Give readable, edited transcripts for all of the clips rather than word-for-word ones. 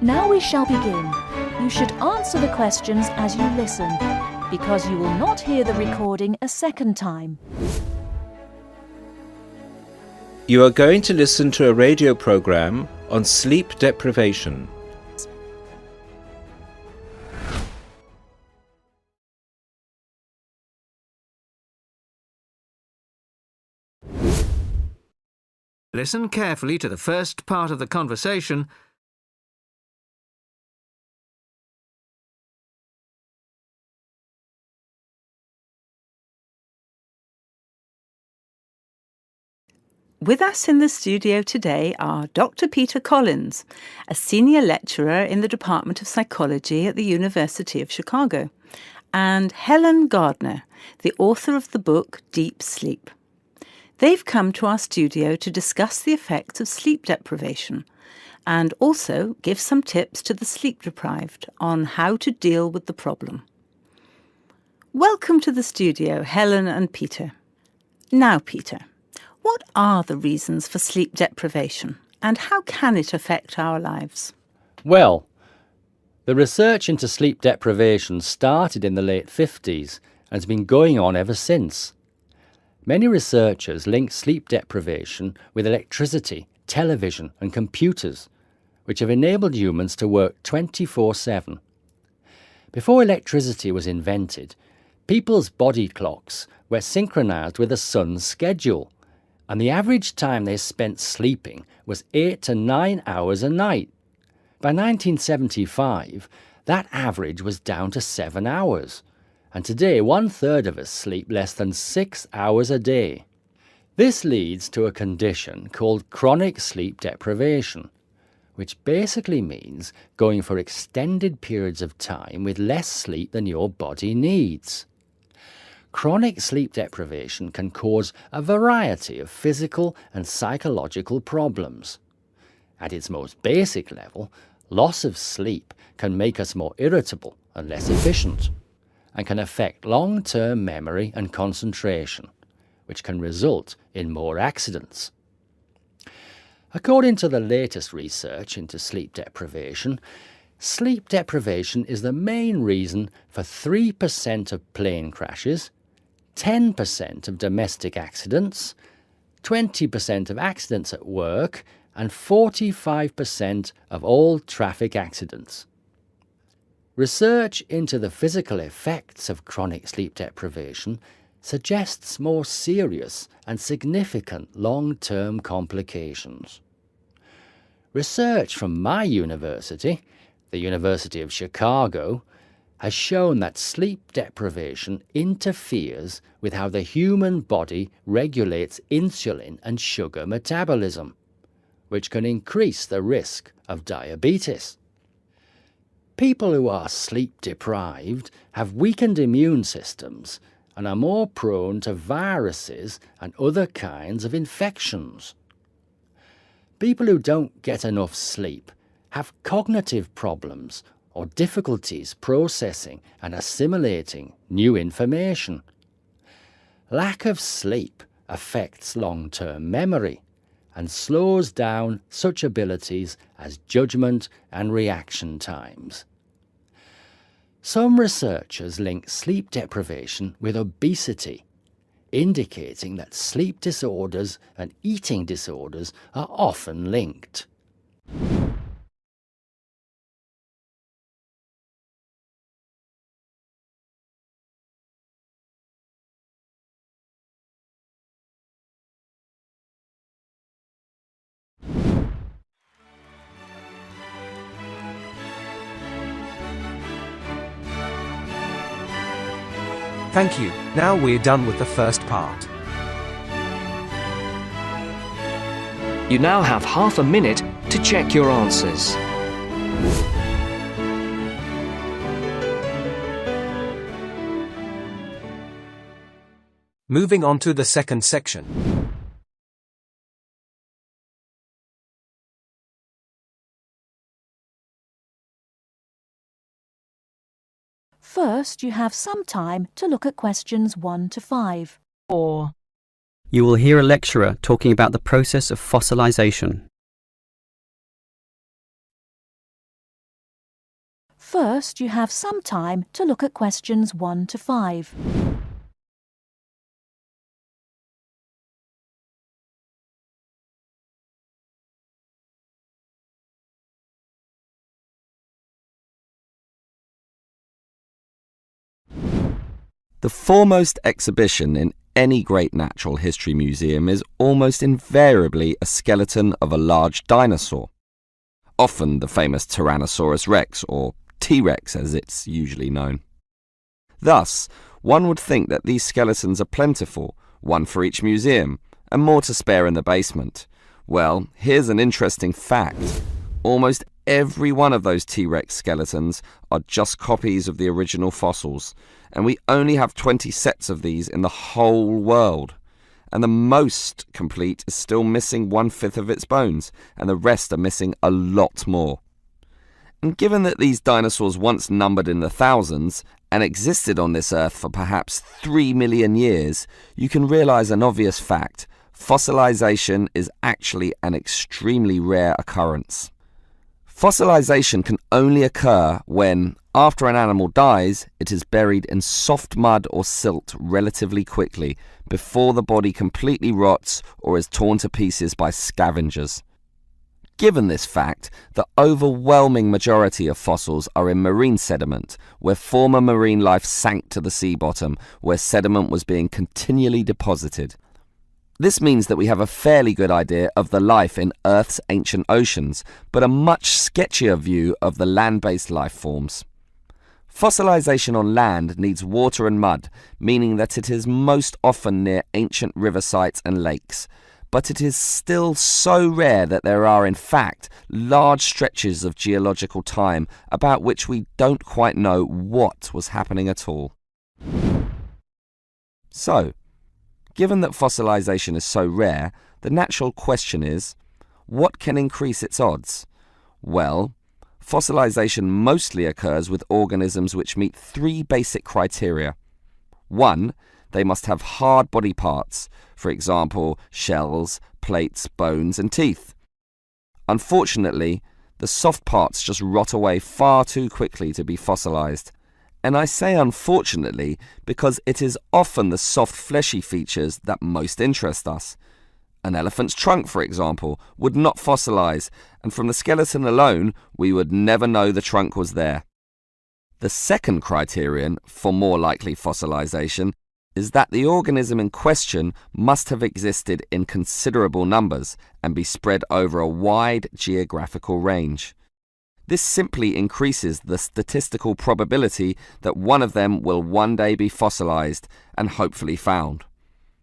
Now we shall begin. You should answer the questions as you listen, because you will not hear the recording a second time. You are going to listen to a radio program on sleep deprivation. Listen carefully to the first part of the conversation . With us in the studio today are Dr. Peter Collins, a senior lecturer in the Department of Psychology at the University of Chicago, and Helen Gardner, the author of the book Deep Sleep. They've come to our studio to discuss the effects of sleep deprivation and also give some tips to the sleep deprived on how to deal with the problem. Welcome to the studio, Helen and Peter. Now, Peter, what are the reasons for sleep deprivation and how can it affect our lives? Well, the research into sleep deprivation started in the late 50s and has been going on ever since. Many researchers link sleep deprivation with electricity, television and computers, which have enabled humans to work 24/7. Before electricity was invented, people's body clocks were synchronized with the sun's schedule, and the average time they spent sleeping was 8 to 9 hours a night. By 1975, that average was down to 7 hours, and today 1/3 of us sleep less than 6 hours a day. This leads to a condition called chronic sleep deprivation, which basically means going for extended periods of time with less sleep than your body needs. Chronic sleep deprivation can cause a variety of physical and psychological problems. At its most basic level, loss of sleep can make us more irritable and less efficient, and can affect long-term memory and concentration, which can result in more accidents. According to the latest research into sleep deprivation is the main reason for 3% of plane crashes, 10% of domestic accidents, 20% of accidents at work, and 45% of all traffic accidents. Research into the physical effects of chronic sleep deprivation suggests more serious and significant long-term complications. Research from my university, the University of Chicago, has shown that sleep deprivation interferes with how the human body regulates insulin and sugar metabolism, which can increase the risk of diabetes. People who are sleep deprived have weakened immune systems and are more prone to viruses and other kinds of infections. People who don't get enough sleep have cognitive problems or difficulties processing and assimilating new information. Lack of sleep affects long-term memory and slows down such abilities as judgment and reaction times. Some researchers link sleep deprivation with obesity, indicating that sleep disorders and eating disorders are often linked. Thank you. Now we're done with the first part. You now have half a minute to check your answers. Moving on to the second section. First, you have some time to look at questions 1 to 5. Or You will hear a lecturer talking about the process of fossilization. First, you have some time to look at questions 1 to 5. The foremost exhibition in any great natural history museum is almost invariably a skeleton of a large dinosaur, often the famous Tyrannosaurus rex, or T-Rex as it's usually known. Thus, one would think that these skeletons are plentiful, one for each museum, and more to spare in the basement. Well, here's an interesting fact. Almost every one of those T-Rex skeletons are just copies of the original fossils, and we only have 20 sets of these in the whole world. And the most complete is still missing 1/5 of its bones, and the rest are missing a lot more. And given that these dinosaurs once numbered in the thousands and existed on this earth for perhaps 3 million years, you can realize an obvious fact. Fossilization is actually an extremely rare occurrence. Fossilization can only occur when, after an animal dies, it is buried in soft mud or silt relatively quickly before the body completely rots or is torn to pieces by scavengers. Given this fact, the overwhelming majority of fossils are in marine sediment, where former marine life sank to the sea bottom, where sediment was being continually deposited. This means that we have a fairly good idea of the life in Earth's ancient oceans, but a much sketchier view of the land-based life forms. Fossilization on land needs water and mud, meaning that it is most often near ancient river sites and lakes. But it is still so rare that there are, in fact, large stretches of geological time about which we don't quite know what was happening at all. So, given that fossilization is so rare, the natural question is, what can increase its odds? Well, fossilization mostly occurs with organisms which meet 3 basic criteria. 1, they must have hard body parts, for example, shells, plates, bones, and teeth. Unfortunately, the soft parts just rot away far too quickly to be fossilized. And I say unfortunately because it is often the soft fleshy features that most interest us. An elephant's trunk, for example, would not fossilize, and from the skeleton alone, we would never know the trunk was there. The second criterion for more likely fossilization is that the organism in question must have existed in considerable numbers and be spread over a wide geographical range. This simply increases the statistical probability that one of them will one day be fossilized and hopefully found.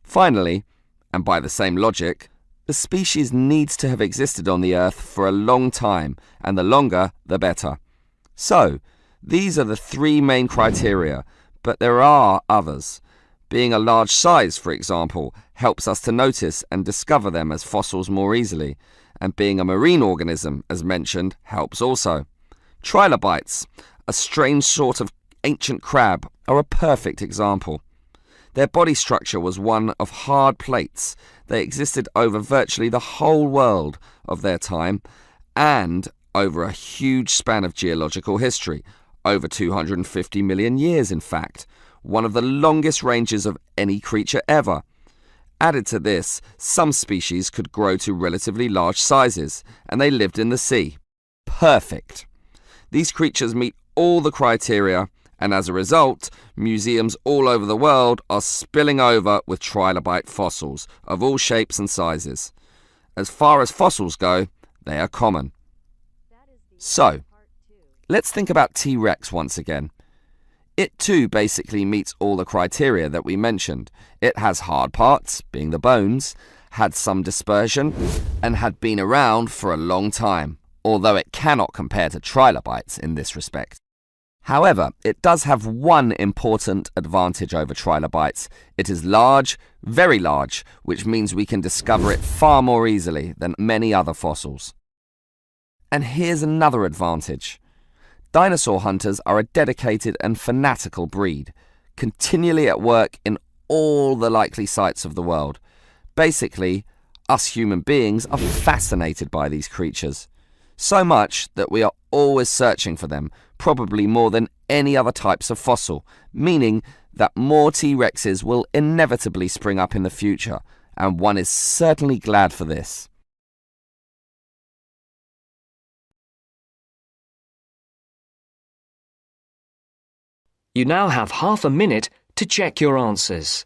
Finally, and by the same logic, the species needs to have existed on the Earth for a long time, and the longer, the better. So, these are the 3 main criteria, but there are others. Being a large size, for example, helps us to notice and discover them as fossils more easily, and being a marine organism, as mentioned, helps also. Trilobites, a strange sort of ancient crab, are a perfect example. Their body structure was one of hard plates. They existed over virtually the whole world of their time and over a huge span of geological history, over 250 million years in fact, one of the longest ranges of any creature ever. Added to this, some species could grow to relatively large sizes, and they lived in the sea. Perfect. These creatures meet all the criteria, and as a result, museums all over the world are spilling over with trilobite fossils of all shapes and sizes. As far as fossils go, they are common. So, let's think about T-Rex once again. It too basically meets all the criteria that we mentioned. It has hard parts, being the bones, had some dispersion, and had been around for a long time, although it cannot compare to trilobites in this respect. However, it does have one important advantage over trilobites. It is large, very large, which means we can discover it far more easily than many other fossils. And here's another advantage. Dinosaur hunters are a dedicated and fanatical breed, continually at work in all the likely sites of the world. Basically, us human beings are fascinated by these creatures. So much that we are always searching for them, probably more than any other types of fossil, meaning that more T-Rexes will inevitably spring up in the future, and one is certainly glad for this. You now have half a minute to check your answers.